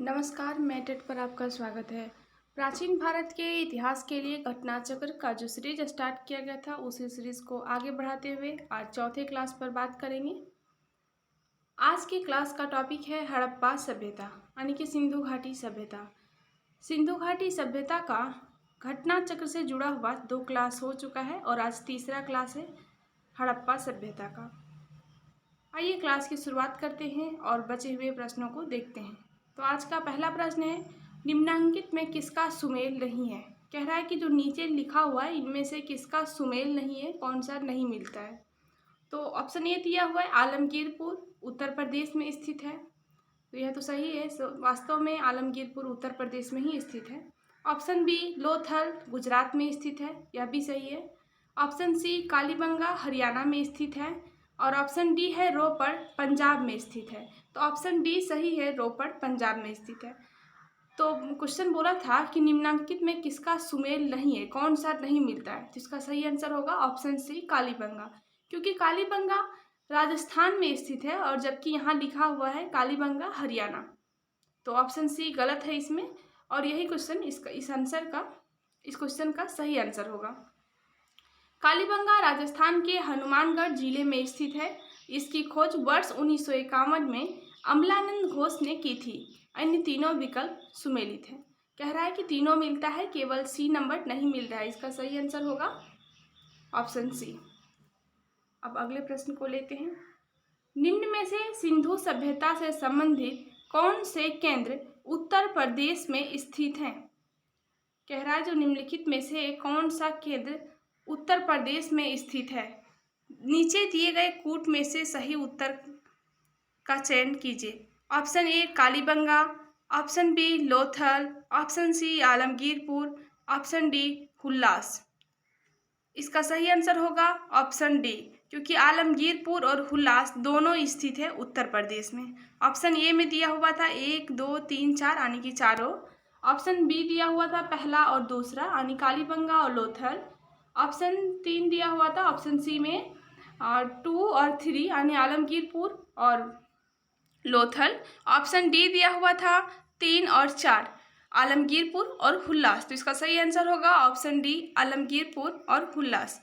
नमस्कार, मैं टेट पर आपका स्वागत है। प्राचीन भारत के इतिहास के लिए घटनाचक्र का जो सीरीज स्टार्ट किया गया था, उसी सीरीज को आगे बढ़ाते हुए आज चौथे क्लास पर बात करेंगे। आज की क्लास का टॉपिक है हड़प्पा सभ्यता यानी कि सिंधु घाटी सभ्यता। सिंधु घाटी सभ्यता का घटनाचक्र से जुड़ा हुआ 2 क्लास हो चुका है और आज तीसरा क्लास है हड़प्पा सभ्यता का। आइए क्लास की शुरुआत करते हैं और बचे हुए प्रश्नों को देखते हैं। तो आज का पहला प्रश्न है, निम्नलिखित में किसका सुमेल नहीं है। कह रहा है कि जो नीचे लिखा हुआ है इनमें से किसका सुमेल नहीं है, कौन सा नहीं मिलता है। तो ऑप्शन ए दिया हुआ है आलमगीरपुर उत्तर प्रदेश में स्थित है, तो यह तो सही है। वास्तव में आलमगीरपुर उत्तर प्रदेश में ही स्थित है। ऑप्शन बी लोथल गुजरात में स्थित है, यह भी सही है। ऑप्शन सी कालीबंगा हरियाणा में स्थित है और ऑप्शन डी है रोपड़ पंजाब में स्थित है। तो ऑप्शन डी सही है, रोपड़ पंजाब में स्थित है। तो क्वेश्चन बोला था कि निम्नलिखित में किसका सुमेल नहीं है, कौन सा नहीं मिलता है, तो इसका सही आंसर होगा ऑप्शन सी कालीबंगा, क्योंकि कालीबंगा राजस्थान में स्थित है और जबकि यहाँ लिखा हुआ है कालीबंगा हरियाणा। तो ऑप्शन सी गलत है इसमें और यही क्वेश्चन इस क्वेश्चन का सही आंसर होगा। कालीबंगा राजस्थान के हनुमानगढ़ जिले में स्थित है। इसकी खोज वर्ष 1951 में अमलानंद घोष ने की थी। अन्य तीनों विकल्प सुमेलित है। कह रहा है कि तीनों मिलता है, केवल सी नंबर नहीं मिल रहा है। इसका सही आंसर होगा ऑप्शन सी। अब अगले प्रश्न को लेते हैं। निम्न में से सिंधु सभ्यता से संबंधित कौन से केंद्र उत्तर प्रदेश में स्थित हैं। कह रहा है जो निम्नलिखित में से कौन सा केंद्र उत्तर प्रदेश में स्थित है। नीचे दिए गए कूट में से सही उत्तर का चयन कीजिए। Option A Kalibangan, option B Lothal, option C Alamgirpur, option D Hulas. इसका सही आंसर होगा ऑप्शन डी, क्योंकि आलमगीरपुर और हुल्लास दोनों स्थित है उत्तर प्रदेश में। ऑप्शन ए में दिया हुआ था 1, 2, 3, 4 यानी कि चारों। ऑप्शन बी दिया हुआ था पहला और दूसरा यानी कालीबंगा और लोथल। ऑप्शन 3 दिया हुआ था ऑप्शन सी में 2 और 3 यानी आलमगीरपुर और लोथल। ऑप्शन डी दिया हुआ था 3 और 4 आलमगीरपुर और हुल्लास। तो इसका सही आंसर होगा ऑप्शन डी आलमगीरपुर और हुल्लास।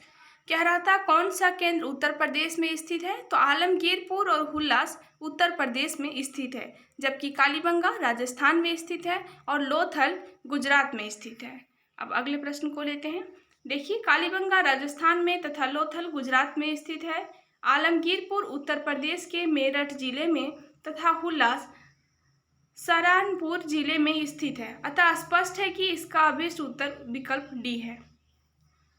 कह रहा था कौन सा केंद्र उत्तर प्रदेश में स्थित है, तो आलमगीरपुर और हुल्लास उत्तर प्रदेश में स्थित है, जबकि कालीबंगा राजस्थान में स्थित है और लोथल गुजरात में स्थित है। अब अगले प्रश्न को लेते हैं। देखिए, कालीबंगा राजस्थान में तथा लोथल गुजरात में स्थित है। आलमगीरपुर उत्तर प्रदेश के मेरठ जिले में तथा हुल्लास सहारनपुर जिले में स्थित है। अतः स्पष्ट है कि इसका अभिष्ट उत्तर विकल्प डी है।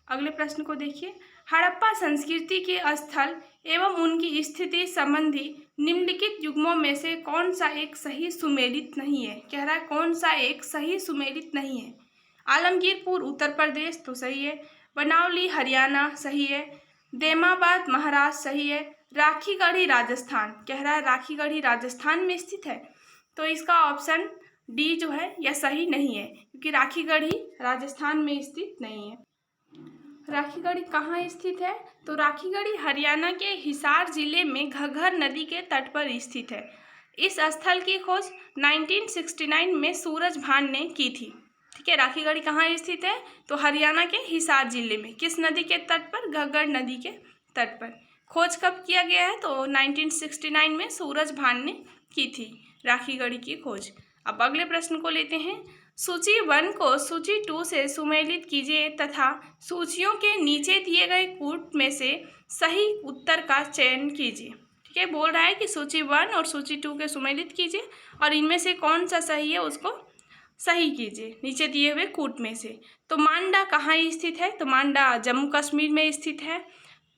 अगले प्रश्न को देखिए। हड़प्पा संस्कृति के स्थल एवं उनकी स्थिति संबंधी निम्नलिखित युग्मों में से कौन सा एक सही सुमेलित नहीं है। कह रहा है कौन सा एक सही सुमेलित नहीं है। आलमगीरपुर उत्तर प्रदेश तो सही है, बनावली हरियाणा सही है, देमाबाद महाराष्ट्र सही है, राखीगढ़ी राजस्थान, कह रहा है राखीगढ़ी राजस्थान में स्थित है, तो इसका ऑप्शन डी जो है यह सही नहीं है, क्योंकि राखीगढ़ी राजस्थान में स्थित नहीं है। राखीगढ़ी कहाँ स्थित है, तो राखीगढ़ी हरियाणा के हिसार जिले में घग्गर नदी के तट पर स्थित है। इस स्थल की खोज 1969 में सूरज भान ने की थी। ठीक है, राखीगढ़ी कहाँ स्थित है, तो हरियाणा के हिसार जिले में। किस नदी के तट पर, घग्गर नदी के तट पर। खोज कब किया गया है, तो 1969 में सूरज भान ने की थी राखीगढ़ी की खोज। अब अगले प्रश्न को लेते हैं। सूची 1 को सूची 2 से सुमेलित कीजिए तथा सूचियों के नीचे दिए गए कूट में से सही उत्तर का चयन कीजिए। ठीक है, बोल रहा है कि सूची 1 और सूची 2 के सुमेलित कीजिए और इनमें से कौन सा सही है उसको सही कीजिए नीचे दिए हुए कूट में से। तो मांडा कहाँ स्थित है, तो मांडा जम्मू कश्मीर में स्थित है,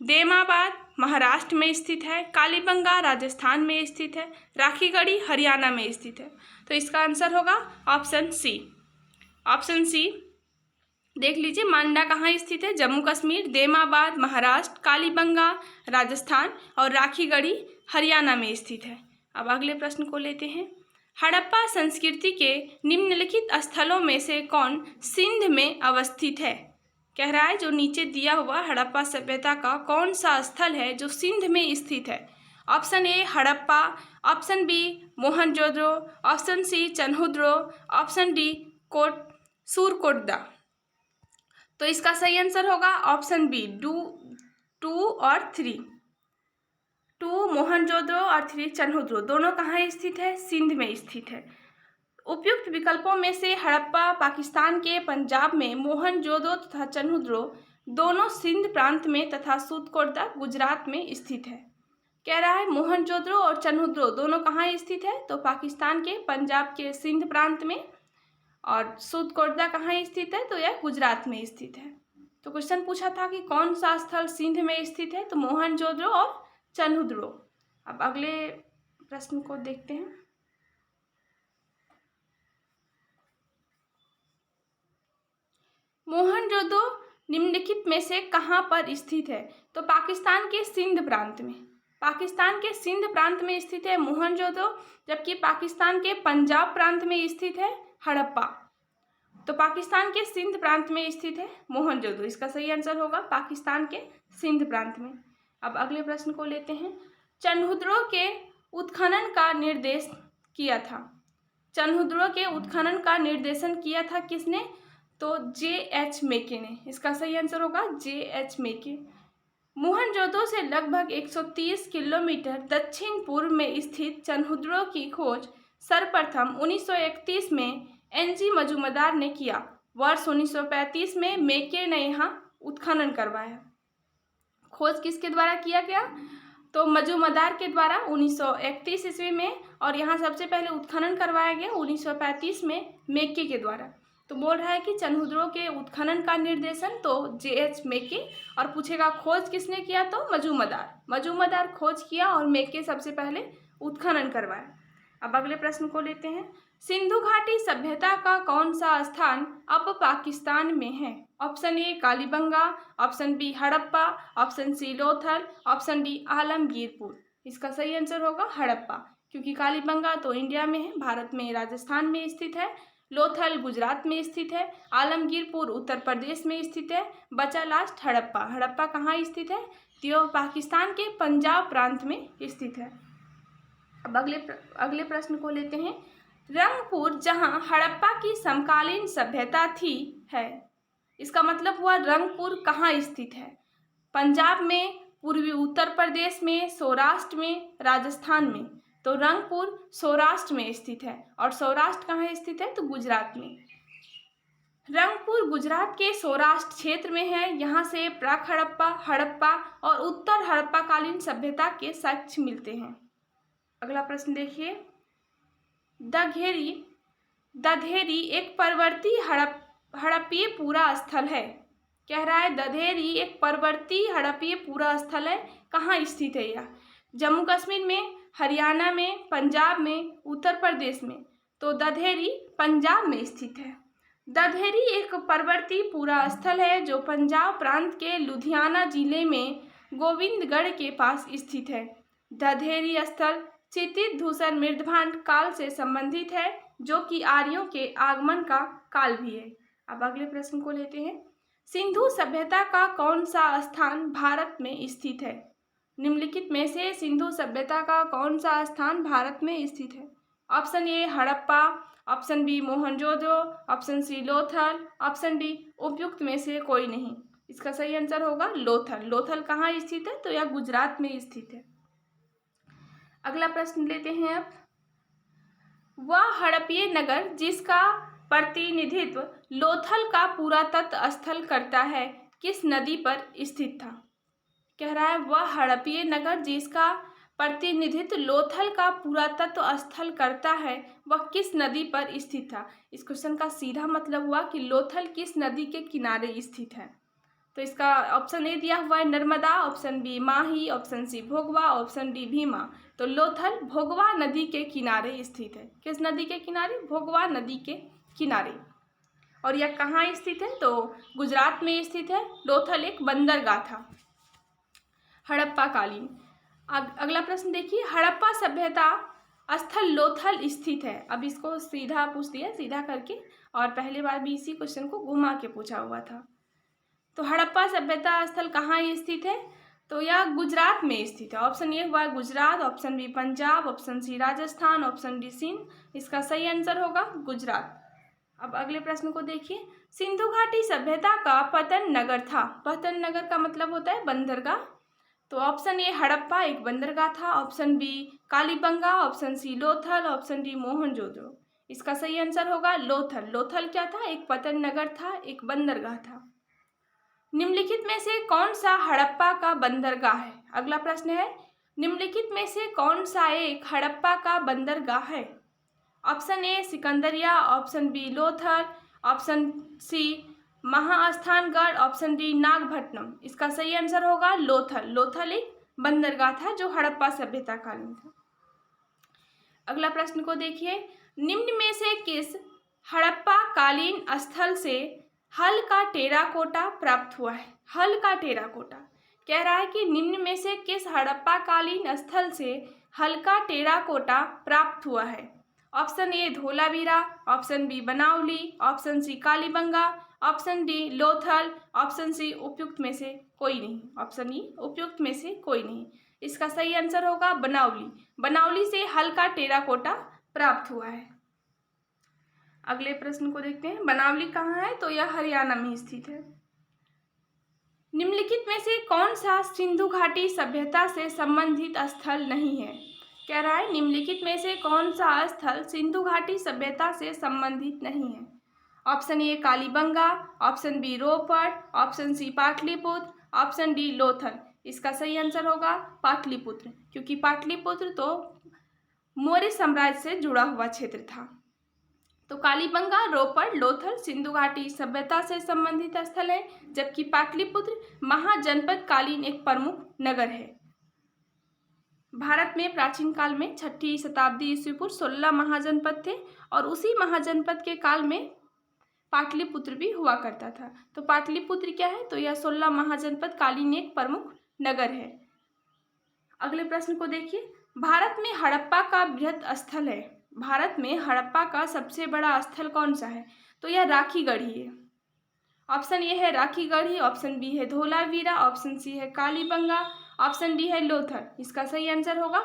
देमाबाद महाराष्ट्र में स्थित है, कालीबंगा राजस्थान में स्थित है, राखीगढ़ी हरियाणा में स्थित है। तो इसका आंसर होगा ऑप्शन सी। ऑप्शन सी देख लीजिए, मांडा कहाँ स्थित है, जम्मू कश्मीर, देमाबाद महाराष्ट्र, कालीबंगा राजस्थान और राखीगढ़ी हरियाणा में स्थित है। अब अगले प्रश्न को लेते हैं। हड़प्पा संस्कृति के निम्नलिखित स्थलों में से कौन सिंध में अवस्थित है। कह रहा है जो नीचे दिया हुआ हड़प्पा सभ्यता का कौन सा स्थल है जो सिंध में स्थित है। Option A Harappa, option B Mohenjodaro, option C Chanhudaro, option D Kot Surkotada. तो इसका सही आंसर होगा ऑप्शन बी 2 और 3। 2 मोहनजोदड़ो और 3 चन्हुद्रो। दोनों कहाँ स्थित है? सिंध में स्थित है। उपयुक्त विकल्पों में से हड़प्पा पाकिस्तान के पंजाब में, मोहनजोदड़ो तथा चन्हुद्रो दोनों सिंध प्रांत में तथा सूरकोटदा गुजरात में स्थित है। कह रहा है मोहनजोदड़ो और चन्हुद्रो दोनों कहाँ स्थित है? तो पाकिस्तान के पंजाब के सिंध प्रांत में, और सूरकोटदा कहाँ स्थित है? तो यह गुजरात में स्थित है। तो क्वेश्चन पूछा था कि कौन सा स्थल सिंध में स्थित है? तो मोहनजोदड़ो और चन्हुद्रो। अब अगले प्रश्न को देखते हैं। मोहनजोदड़ो निम्नलिखित में से कहाँ पर स्थित है? तो पाकिस्तान के सिंध प्रांत में। पाकिस्तान के सिंध प्रांत में स्थित है मोहनजोदड़ो, जबकि पाकिस्तान के पंजाब प्रांत में स्थित है हड़प्पा। तो पाकिस्तान के सिंध प्रांत में स्थित है मोहनजोदड़ो। इसका सही आंसर होगा पाकिस्तान के सिंध प्रांत में। अब अगले प्रश्न को लेते हैं। चन्हुद्रो के उत्खनन का निर्देश किया था। चन्हुद्रो के उत्खनन का निर्देशन किया था किसने? तो J.H. मेके ने। इसका सही आंसर होगा J.H. मेके। मोहनजोदड़ो से लगभग 130 किलोमीटर दक्षिण पूर्व में स्थित चन्हुद्रो की खोज सर्वप्रथम 1931 में N.G. मजूमदार ने किया। वर्ष 1935 में मेके ने यहाँ उत्खनन करवाया। खोज किसके द्वारा किया गया? तो मजूमदार के द्वारा 1931 ईस्वी में, और यहाँ सबसे पहले उत्खनन करवाया गया 1935 में मेके के द्वारा। तो बोल रहा है कि चन्हुद्रो के उत्खनन का निर्देशन तो J.H. मेके, और पूछेगा खोज किसने किया? तो मजूमदार खोज किया और मेके सबसे पहले उत्खनन करवाया। अब अगले प्रश्न को लेते हैं। सिंधु घाटी सभ्यता का कौन सा स्थान अब पाकिस्तान में है? Option A Kalibangan, option B Harappa, option C Lothal, option D Alamgirpur. इसका सही आंसर होगा हड़प्पा, क्योंकि कालीबंगा तो इंडिया में है, भारत में राजस्थान में स्थित है। लोथल गुजरात में स्थित है। आलमगीरपुर उत्तर प्रदेश में स्थित है। बचा लास्ट हड़प्पा। हड़प्पा कहाँ स्थित है? तो यह पाकिस्तान के पंजाब प्रांत में स्थित है। अब अगले प्रश्न को लेते हैं। रंगपुर जहां हड़प्पा की समकालीन सभ्यता थी है, इसका मतलब हुआ रंगपुर कहाँ स्थित है? पंजाब में, पूर्वी उत्तर प्रदेश में, सौराष्ट्र में, राजस्थान में। तो रंगपुर सौराष्ट्र में स्थित है। और सौराष्ट्र कहाँ स्थित है? तो गुजरात में। रंगपुर गुजरात के सौराष्ट्र क्षेत्र में है। यहाँ से प्राक हड़प्पा और उत्तर हड़प्पा कालीन सभ्यता के साक्ष्य मिलते हैं। अगला प्रश्न देखिए। दधेरी एक पर्वतीय हड़प्पीय पूरा स्थल है। कह रहा है दधेरी एक पर्वतीय हड़प्पीय पूरा स्थल है। कहाँ स्थित है यह? जम्मू कश्मीर में, हरियाणा में, पंजाब में, उत्तर प्रदेश में। तो दधेरी पंजाब में स्थित है। दधेरी एक पर्वतीय पूरा स्थल है जो पंजाब प्रांत के लुधियाना जिले में गोविंदगढ़ के पास स्थित है। दधेरी स्थल क्षितिज धूसर मृदभांड काल से संबंधित है, जो कि आर्यों के आगमन का काल भी है। अब अगले प्रश्न को लेते हैं। सिंधु सभ्यता का कौन सा स्थान भारत में स्थित है? निम्नलिखित में से सिंधु सभ्यता का कौन सा स्थान भारत में स्थित है? Option A Harappa, option B Mohenjodaro, option C Lothal, option D उपयुक्त में से कोई नहीं। इसका सही आंसर होगा लोथल। लोथल कहाँ स्थित है? तो यह गुजरात में स्थित है। अगला प्रश्न लेते हैं अब। वह हड़प्पीय नगर जिसका प्रतिनिधित्व लोथल का पुरातत्व स्थल करता है किस नदी पर स्थित था? कह रहा है वह हड़प्पीय नगर जिसका प्रतिनिधित्व लोथल का पुरातत्व स्थल करता है वह किस नदी पर स्थित था। इस क्वेश्चन का सीधा मतलब हुआ कि लोथल किस नदी के किनारे स्थित है। तो इसका ऑप्शन ए दिया हुआ है नर्मदा, ऑप्शन बी माही, ऑप्शन सी भोगवा, ऑप्शन डी भीमा। तो लोथल भोगवा नदी के किनारे स्थित है। किस नदी के किनारे? भोगवा नदी के किनारे। और यह कहाँ स्थित है? तो गुजरात में स्थित है। लोथल एक बंदरगाह था हड़प्पा कालीन। अगला प्रश्न देखिए। हड़प्पा सभ्यता स्थल लोथल स्थित है। अब इसको सीधा पूछ दिया, सीधा करके, और पहले बार भी इसी क्वेश्चन को घुमा के पूछा हुआ था। तो हड़प्पा सभ्यता स्थल कहाँ स्थित है? तो यह गुजरात में स्थित है। ऑप्शन ए हुआ Gujarat, option B Punjab, option C Rajasthan, option D Sindh. इसका सही आंसर होगा गुजरात। अब अगले प्रश्न को देखिए, सिंधु घाटी सभ्यता का पतन नगर था। पतन नगर का मतलब होता है बंदरगाह। तो ऑप्शन ए हड़प्पा एक बंदरगाह था, option B Kalibangan, option C Lothal, option D Mohenjodaro. इसका सही आंसर होगा लोथल। लोथल क्या था? एक पतन नगर था, एक बंदरगाह था। निम्नलिखित में से कौन सा हड़प्पा का बंदरगाह है? अगला प्रश्न है, निम्नलिखित में से कौन सा एक हड़प्पा का बंदरगाह है? Option A Sikandariya, option B Lothal, option C Mahasthangarh, option D Nagapattinam. इसका सही आंसर होगा लोथल। लोथल एक बंदरगाह था जो हड़प्पा सभ्यता कालीन था। अगला प्रश्न को देखिए, निम्न में से किस हड़प्पा कालीन स्थल से हल का टेराकोटा प्राप्त हुआ है? हल का टेराकोटा कह रहा है कि निम्न में से किस हड़प्पा कालीन स्थल से हल का टेराकोटा प्राप्त हुआ है? Option A Dholavira, option B Banawali, option C Kalibangan, option D Lothal, option C उपयुक्त में से कोई नहीं। ऑप्शन ई उपयुक्त में से कोई नहीं। इसका सही आंसर होगा बनावली। बनावली से हल का टेराकोटा प्राप्त हुआ है। अगले प्रश्न को देखते हैं, बनावली कहाँ है? तो यह हरियाणा में स्थित है। निम्नलिखित में से कौन सा सिंधु घाटी सभ्यता से संबंधित स्थल नहीं है? कह रहा है निम्नलिखित में से कौन सा स्थल सिंधु घाटी सभ्यता से संबंधित नहीं है? Option A Kalibangan, option B Ropar, option C Pataliputra, option D Lothal. इसका सही आंसर होगा पाटलिपुत्र, क्योंकि पाटलिपुत्र तो मौर्य साम्राज्य से जुड़ा हुआ क्षेत्र था। तो कालीबंगा, रोपड़, लोथल सिंधु घाटी सभ्यता से संबंधित स्थल है, जबकि पाटलिपुत्र महाजनपद कालीन एक प्रमुख नगर है। भारत में प्राचीन काल में 6ठी शताब्दी ईस्वी पूर्व 16 महाजनपद थे और उसी महाजनपद के काल में पाटलिपुत्र भी हुआ करता था। तो पाटलिपुत्र क्या है? तो यह 16 महाजनपद कालीन एक प्रमुख नगर है। अगले प्रश्न को देखिए, भारत में हड़प्पा का बृहद स्थल है। भारत में हड़प्पा का सबसे बड़ा स्थल कौन सा है? तो यह राखीगढ़ी है। ऑप्शन ए है राखीगढ़ी, ऑप्शन बी है धोलावीरा, ऑप्शन सी है कालीबंगा, ऑप्शन डी है लोथल। इसका सही आंसर होगा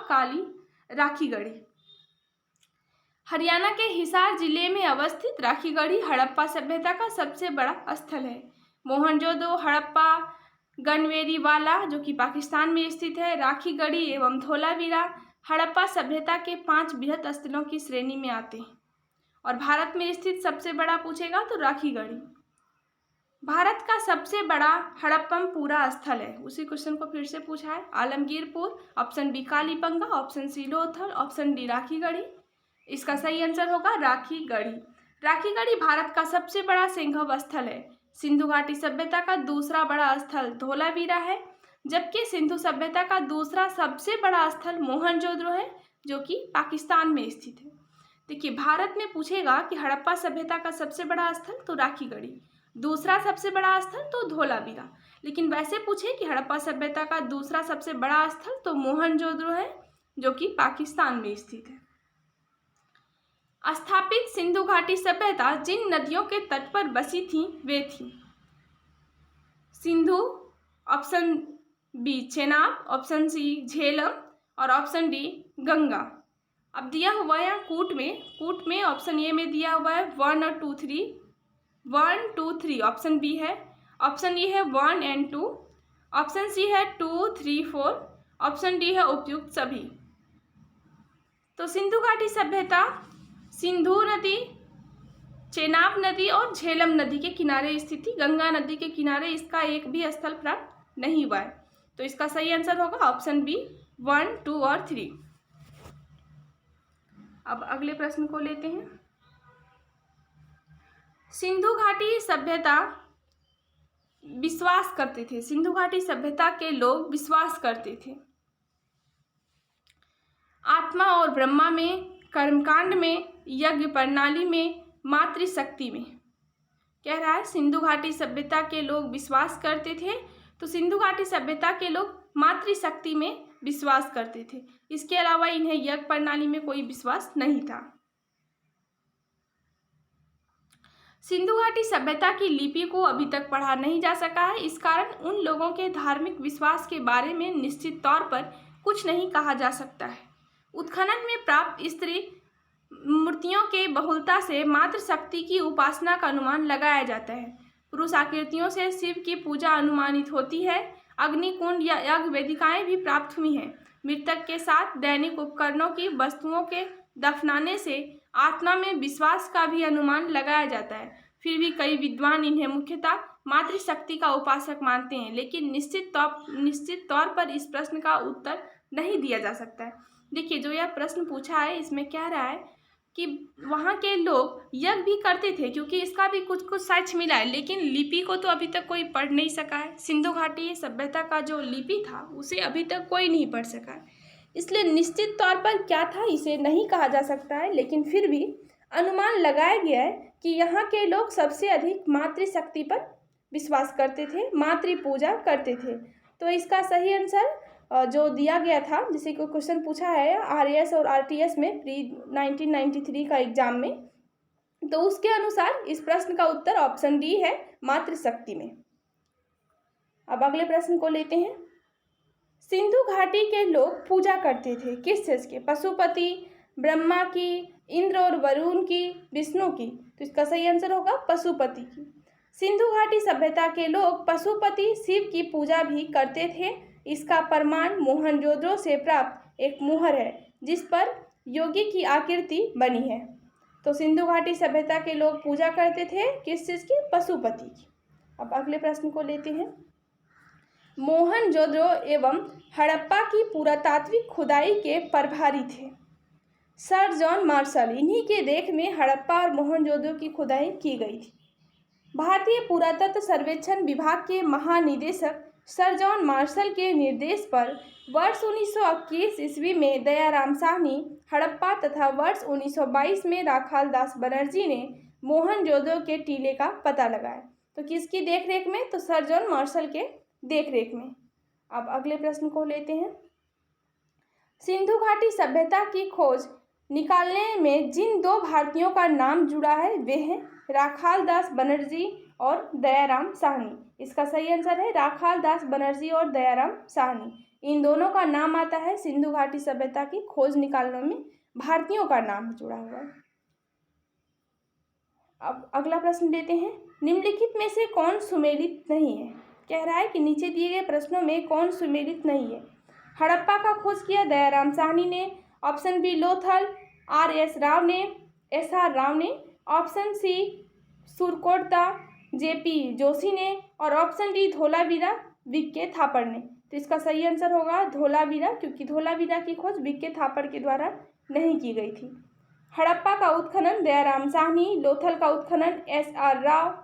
राखीगढ़ी। हरियाणा के हिसार जिले में अवस्थित राखीगढ़ी हड़प्पा सभ्यता का सबसे बड़ा स्थल है। मोहनजोदड़ो, हड़प्पा, गनवेरीवाला जो कि पाकिस्तान में स्थित है, राखीगढ़ी एवं धोलावीरा हड़प्पा सभ्यता के 5 बृहद स्थलों की श्रेणी में आते हैं। और भारत में स्थित सबसे बड़ा पूछेगा तो राखीगढ़ी। भारत का सबसे बड़ा हड़प्पनपुरा स्थल है, उसी क्वेश्चन को फिर से पूछा है। Alamgirpur, option B Kalibangan, option C Lothal, option D Rakhigarhi. इसका सही आंसर होगा राखीगढ़ी। राखीगढ़ी भारत का सबसे बड़ा संगम स्थल है। सिंधु घाटी सभ्यता का दूसरा बड़ा स्थल धोलावीरा है, जबकि सिंधु सभ्यता का दूसरा सबसे बड़ा स्थल मोहनजोदड़ो है जो कि पाकिस्तान में स्थित है। देखिए, भारत में पूछेगा कि हड़प्पा सभ्यता का सबसे बड़ा स्थल तो राखीगढ़ी, दूसरा सबसे बड़ा स्थल तो धोलावीरा, लेकिन वैसे पूछे कि हड़प्पा सभ्यता का दूसरा सबसे बड़ा स्थल तो मोहनजोदड़ो है जो कि पाकिस्तान में स्थित है। स्थापित सिंधु घाटी सभ्यता जिन नदियों के तट पर बसी थी वे थी Sindhu, option B Chenab, option C Jhelum और ऑप्शन डी गंगा। अब दिया हुआ है कूट में ऑप्शन ए में दिया हुआ है 1 और 2 3, 1 2 3 ऑप्शन बी है, ऑप्शन ए है 1 और 2, ऑप्शन सी है 2 3 4, ऑप्शन डी है उपयुक्त सभी। तो सिंधु घाटी सभ्यता सिंधु नदी, चेनाब नदी और झेलम नदी के किनारे स्थित थी। गंगा नदी के किनारे इसका एक भी स्थल प्राप्त नहीं हुआ है। तो इसका सही आंसर होगा ऑप्शन बी 1 2 और 3। अब अगले प्रश्न को लेते हैं। सिंधु घाटी सभ्यता विश्वास करते थे, सिंधु घाटी सभ्यता के लोग विश्वास करते थे आत्मा और ब्रह्मा में, कर्मकांड में, यज्ञ प्रणाली में, मातृशक्ति में। कह रहा है सिंधु घाटी सभ्यता के लोग विश्वास करते थे, तो सिंधु घाटी सभ्यता के लोग मातृशक्ति में विश्वास करते थे। इसके अलावा इन्हें यज्ञ प्रणाली में कोई विश्वास नहीं था। सिंधु घाटी सभ्यता की लिपि को अभी तक पढ़ा नहीं जा सका है। इस कारण उन लोगों के धार्मिक विश्वास के बारे में निश्चित तौर पर कुछ नहीं कहा जा सकता है। उत्खनन में प्राप्त स्त्री मूर्तियों के बहुलता से मातृशक्ति की उपासना का अनुमान लगाया जाता है। पुरुष आकृतियों से शिव की पूजा अनुमानित होती है। अग्निकुंड या यज्ञ वेदिकाएं भी प्राप्त हुई हैं। मृतक के साथ दैनिक उपकरणों की वस्तुओं के दफनाने से आत्मा में विश्वास का भी अनुमान लगाया जाता है। फिर भी कई विद्वान इन्हें मुख्यतः मातृशक्ति का उपासक मानते हैं, लेकिन निश्चित तौर पर इस प्रश्न का उत्तर नहीं दिया जा सकता है। देखिए, जो यह प्रश्न पूछा है इसमें कह रहा है कि वहाँ के लोग यज्ञ भी करते थे, क्योंकि इसका भी कुछ कुछ साक्ष्य मिला है, लेकिन लिपि को तो अभी तक कोई पढ़ नहीं सका है। सिंधु घाटी सभ्यता का जो लिपि था उसे अभी तक कोई नहीं पढ़ सका है, इसलिए निश्चित तौर पर क्या था इसे नहीं कहा जा सकता है, लेकिन फिर भी अनुमान लगाया गया है कि यहाँ के लोग सबसे अधिक मातृशक्ति पर विश्वास करते थे, मातृ पूजा करते थे। तो इसका सही आंसर जो दिया गया था, जैसे कोई क्वेश्चन पूछा है आरएएस और आरटीएस में प्री 1993 का एग्जाम में, तो उसके अनुसार इस प्रश्न का उत्तर ऑप्शन डी है, मातृशक्ति में। अब अगले प्रश्न को लेते हैं। सिंधु घाटी के लोग पूजा करते थे किस चीज के? पशुपति, ब्रह्मा की, इंद्र और वरुण की, विष्णु की। तो इसका सही आंसर होगा पशुपति की। सिंधु घाटी सभ्यता के लोग पशुपति शिव की पूजा भी करते थे। इसका प्रमाण मोहनजोदड़ो से प्राप्त एक मुहर है जिस पर योगी की आकृति बनी है। तो सिंधु घाटी सभ्यता के लोग पूजा करते थे किस चीज की? पशुपति की। अब अगले प्रश्न को लेते हैं। मोहनजोदड़ो एवं हड़प्पा की पुरातात्विक खुदाई के प्रभारी थे सर जॉन मार्शल। इन्हीं के देख में हड़प्पा और मोहनजोदड़ो की खुदाई की गई थी। भारतीय पुरातत्व सर्वेक्षण विभाग के महानिदेशक सर जॉन मार्शल के निर्देश पर वर्ष 1921 ईस्वी में दयाराम साहनी हड़प्पा तथा वर्ष 1922 में राखाल दास बनर्जी ने मोहनजोदड़ो के टीले का पता लगाया। तो किसकी देखरेख में? तो सर जॉन मार्शल के देखरेख में। अब अगले प्रश्न को लेते हैं। सिंधु घाटी सभ्यता की खोज निकालने में जिन दो भारतीयों का नाम जुड़ा है वे हैं राखाल दास बनर्जी और दयाराम साहनी। इसका सही आंसर है राखाल दास बनर्जी और दयाराम साहनी। इन दोनों का नाम आता है सिंधु घाटी सभ्यता की खोज निकालने में भारतीयों का नाम जुड़ा हुआ है। अब अगला प्रश्न लेते हैं। निम्नलिखित में से कौन सुमेलित नहीं है? कह रहा है कि नीचे दिए गए प्रश्नों में कौन सुमेलित नहीं है? हड़प्पा का खोज किया दयाराम साहनी ने, option B Lothal R S. Rao ने, एस.आर. राव ने, option C Surkotada J P. Joshi ने और option D Dholavira V K. Thapar ने। तो इसका सही आंसर होगा धोलावीरा, क्योंकि धोलावीरा की खोज वी.के. थापड़ के द्वारा नहीं की गई थी। हड़प्पा का उत्खनन दयाराम साहनी, लोथल का उत्खनन एस.आर. राव,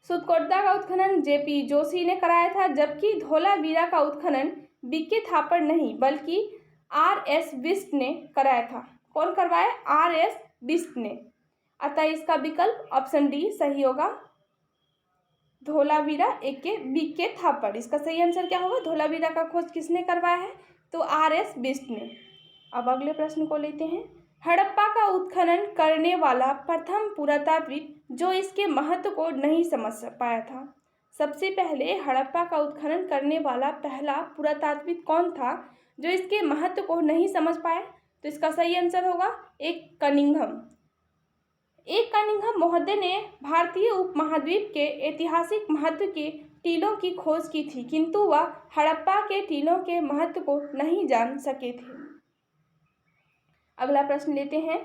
सुरकोटदा का उत्खनन जे.पी. जोशी ने कराया था, जबकि धोलावीरा का उत्खनन वी.के. थापड़ नहीं बल्कि आर.एस. बिष्ट ने कराया था। कौन करवाया? आर.एस. बिष्ट ने। अतः इसका विकल्प ऑप्शन डी सही होगा, धोलावीरा एक वी.के. थापड़। इसका सही आंसर क्या होगा? धोलावीरा का खोज किसने करवाया है? तो आर.एस. बिष्ट ने। अब अगले प्रश्न को लेते हैं। हड़प्पा का उत्खनन करने वाला प्रथम पुरातात्विक जो इसके महत्व को नहीं समझ पाया था। सबसे पहले हड़प्पा का उत्खनन करने वाला पहला पुरातात्विक कौन था जो इसके महत्व को नहीं समझ पाया? तो इसका सही आंसर होगा एक कनिंघम। एक कनिंघम महोदय ने भारतीय उपमहाद्वीप के ऐतिहासिक महत्व के टीलों की खोज की थी, किंतु वह हड़प्पा के टीलों के महत्व को नहीं जान सके थे। अगला प्रश्न लेते हैं।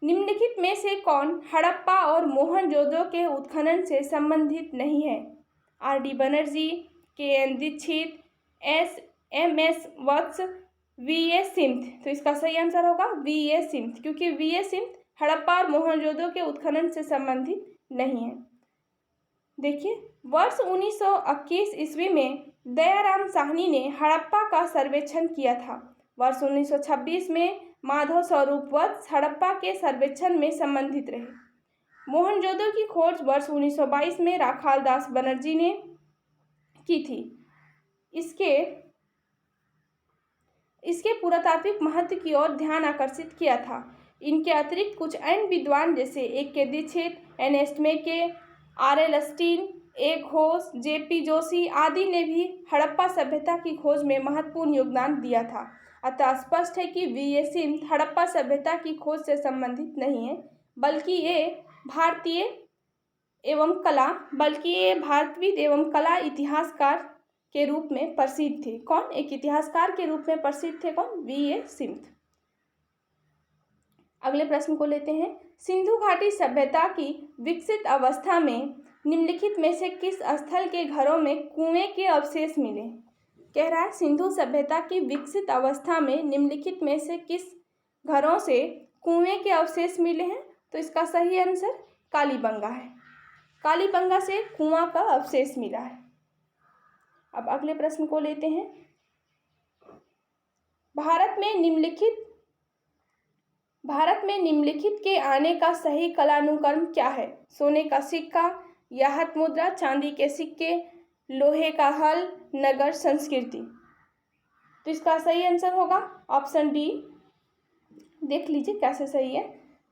निम्नलिखित में से कौन हड़प्पा और मोहनजोदड़ो के उत्खनन से संबंधित नहीं है? R D. Banerjee, K N. Dikshit, S M S. Vats, V A. Smith. तो इसका सही आंसर होगा वी.ए. सिंथ, क्योंकि वी.ए. सिंथ हड़प्पा और मोहनजोदड़ो के उत्खनन से संबंधित नहीं है। देखिए, वर्ष 1921 ईस्वी में दयाराम साहनी ने हड़प्पा का सर्वेक्षण किया था। वर्ष 1926 में माधव स्वरूप वत्स हड़प्पा के सर्वेक्षण में संबंधित रहे। मोहनजोदड़ो की खोज वर्ष 1922 में राखाल दास बनर्जी ने की थी। इसके पुरातात्विक महत्व की ओर ध्यान आकर्षित किया था। इनके अतिरिक्त कुछ अन्य विद्वान जैसे A.K. Dixit, Ernest Mackay, R.L. Stein, A. Ghosh, J.P. Joshi आदि ने भी हड़प्पा सभ्यता की खोज में महत्वपूर्ण योगदान दिया था। अतः स्पष्ट है कि V.A. सिंह हड़प्पा सभ्यता की खोज से संबंधित नहीं है, बल्कि ये भारतीय भारतविद एवं कला इतिहासकार के रूप में प्रसिद्ध थे। कौन? एक इतिहासकार के रूप में प्रसिद्ध थे। कौन? V.A. सिंह। अगले प्रश्न को लेते हैं। सिंधु घाटी सभ्यता की विकसित अवस्था में निम्नलिखित में से किस स्थल के घरों में कुएं के अवशेष मिले? कह रहा है सिंधु सभ्यता की विकसित अवस्था में निम्नलिखित में से किस घरों से कुएं के अवशेष मिले हैं? तो इसका सही आंसर कालीबंगा है। कालीबंगा से कुआं का अवशेष मिला है। अब अगले प्रश्न को लेते हैं। भारत में निम्नलिखित के आने का सही कालानुक्रम क्या है? सोने का सिक्का, याहत मुद्रा, चांदी के सिक्के, लोहे का हल, नगर संस्कृति। तो इसका सही आंसर होगा ऑप्शन डी। देख लीजिए कैसे सही है।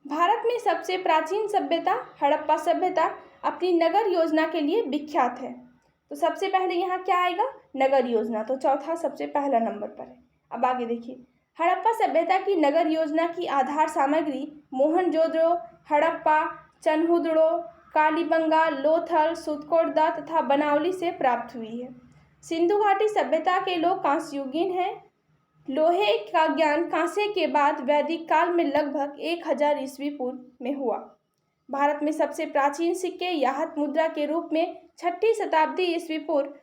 भारत में सबसे प्राचीन सभ्यता हड़प्पा सभ्यता अपनी नगर योजना के लिए विख्यात है। तो सबसे पहले यहाँ क्या आएगा? नगर योजना। तो चौथा सबसे पहला नंबर पर है। अब आगे देखिए, हड़प्पा सभ्यता की नगर योजना की आधार सामग्री मोहनजोदड़ो, हड़प्पा, चनहुदड़ो, कालीबंगा, लोथल, सुतकोटदा तथा बनावली से प्राप्त हुई है। सिंधु घाटी सभ्यता के लोग कांस्ययुगीन हैं। लोहे का ज्ञान कांसे के बाद वैदिक काल में लगभग 1000 ईस्वी पूर्व में हुआ। भारत में सबसे प्राचीन सिक्के याहत मुद्रा के रूप में 6ठी शताब्दी ईस्वी पूर्व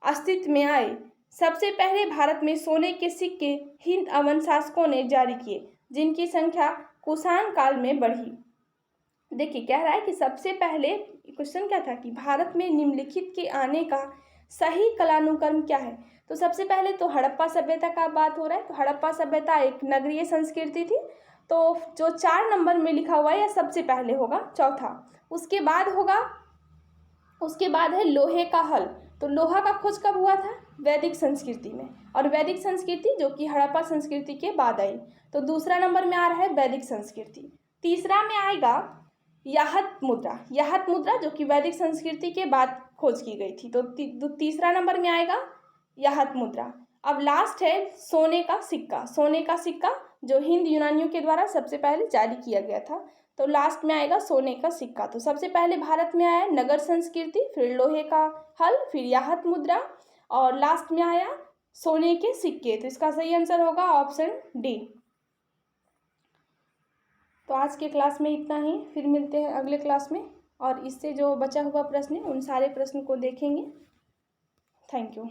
अस्तित्व में आए। सबसे पहले भारत में सोने के सिक्के हिंद अवन शासकों ने जारी किए, जिनकी संख्या कुषाण काल में बढ़ी। देखिए कह रहा है कि सबसे पहले क्वेश्चन क्या था कि भारत में निम्नलिखित के आने का सही कालानुक्रम क्या है? तो सबसे पहले तो हड़प्पा सभ्यता का बात हो रहा है। तो हड़प्पा सभ्यता एक नगरीय संस्कृति थी। तो जो 4 नंबर में लिखा हुआ है यह सबसे पहले होगा, चौथा। उसके बाद है लोहे का हल। तो लोहा का खोज कब हुआ था? वैदिक संस्कृति में। और वैदिक संस्कृति जो कि हड़प्पा संस्कृति के बाद आई। तो दूसरा नंबर में आ रहा है वैदिक संस्कृति। तीसरा में आएगा याहत मुद्रा। याहत मुद्रा जो कि वैदिक संस्कृति के बाद खोज की गई थी। तो तीसरा नंबर में आएगा याहत मुद्रा। अब लास्ट है सोने का सिक्का। सोने का सिक्का जो हिंद यूनानियों के द्वारा सबसे पहले जारी किया गया था। तो लास्ट में आएगा सोने का सिक्का। तो सबसे पहले भारत में आया नगर संस्कृति, फिर लोहे का हल, फिर याहत मुद्रा और लास्ट में आया सोने के सिक्के। तो इसका सही आंसर होगा ऑप्शन डी। तो आज के क्लास में इतना ही, फिर मिलते हैं अगले क्लास में और इससे जो बचा हुआ प्रश्न है उन सारे प्रश्न को देखेंगे। Thank you.